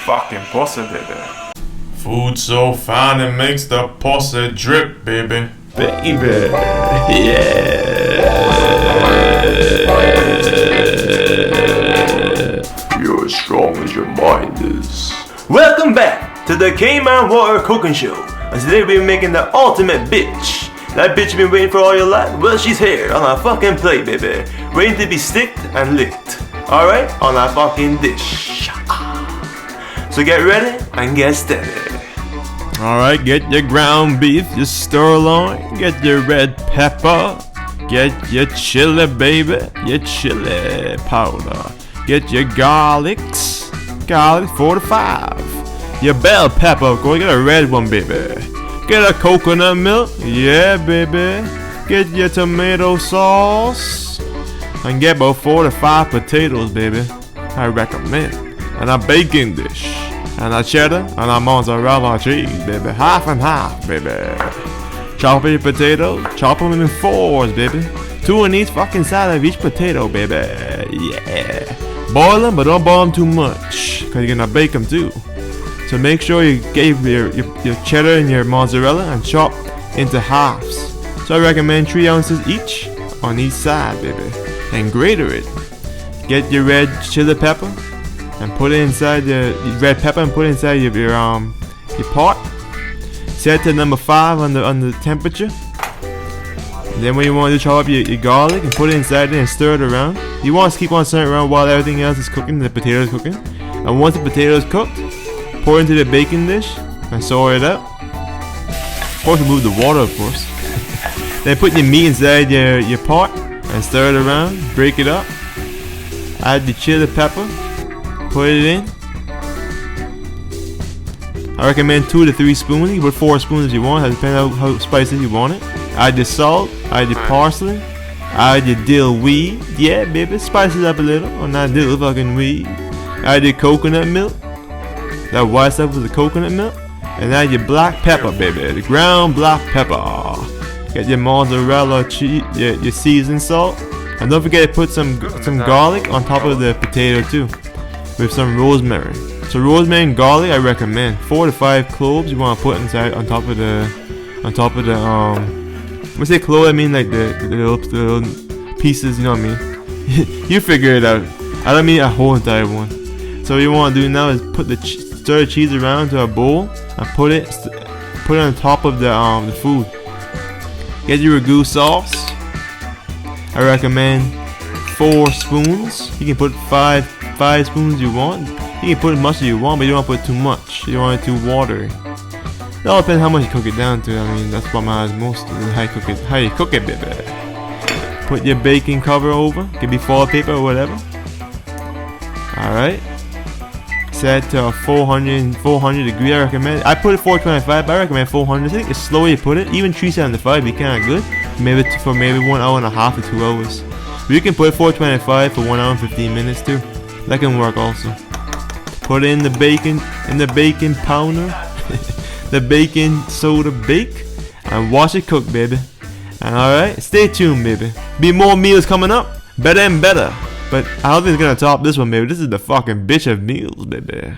fucking pussy, baby. Food so fine it makes the pussy drip, baby. Baby, yeah. You're as strong as your mind is. Welcome back to the CaymanWarrioR cooking show. And today we're making the ultimate bitch. That bitch you've been waiting for all your life? Well, she's here on a fucking plate, baby. Waiting to be sticked and licked. Alright? On a fucking dish. So get ready and get steady. Alright, get your ground beef, your sirloin, get your red pepper, get your chili, baby, your chili powder, get your garlic 4 to 5, your bell pepper, go get a red one, baby, get a coconut milk, yeah, baby, get your tomato sauce, and get about 4 to 5 potatoes, baby, I recommend, and a bacon dish. And a cheddar and a mozzarella cheese, baby. Half and half, baby. Chop your potatoes, chop them in 4s, baby. 2 on each fucking side of each potato, baby. Yeah. Boil them, but don't boil them too much, because you're gonna bake them too. So make sure you get your cheddar and your mozzarella and chop into halves. So I recommend 3 ounces each on each side, baby. And grater it. Get your red chili pepper. And put it inside the red pepper and put it inside your pot. Set to number 5 on the temperature. And then when you want to chop up your garlic and put it inside there and stir it around. You want to keep on stirring it around while everything else is cooking, the potatoes cooking. And once the potatoes cooked, pour it into the baking dish and saw it out. Of course, remove the water, of course. Then put your meat inside your pot and stir it around. Break it up. Add the chili pepper. Put it in. I recommend 2 to 3 spoons. You put 4 spoons if you want, depending on how spicy you want it. Add the salt, add the parsley, add the dill weed. Yeah, baby, spice it up a little on that dill fucking weed. Add the coconut milk. That white stuff with the coconut milk. And add your black pepper, baby, the ground black pepper. Get your mozzarella cheese, your seasoned salt. And don't forget to put some garlic on top of the potato too. With some rosemary. So rosemary and garlic I recommend. 4 to 5 cloves you want to put inside on top of the when I say clove I mean like the little pieces, you know what I mean. You figure it out. I don't mean a whole entire one. So what you want to do now is put stir the cheese around to a bowl and put it on top of the food. Get your ragu sauce. I recommend 4 spoons. You can put 5 spoons you want. You can put as much as you want, but you don't want to put too much. You don't want it too watery. It all depends how much you cook it down to. I mean, that's what matters most. How you cook it, baby. Put your baking cover over. It could be foil paper or whatever. Alright. Set to 400 degree. I recommend. I put it 425, but I recommend 400. I think the slower you put it, even 375 be kind of good. Maybe for 1.5 hours to 2 hours. But you can put it 425 for 1 hour and 15 minutes too. That can work also. Put it in the bacon pounder, the baking soda bake, and watch it cook, baby. And alright, stay tuned, baby. Be more meals coming up, better and better. But I don't think it's gonna top this one, baby. This is the fucking bitch of meals, baby.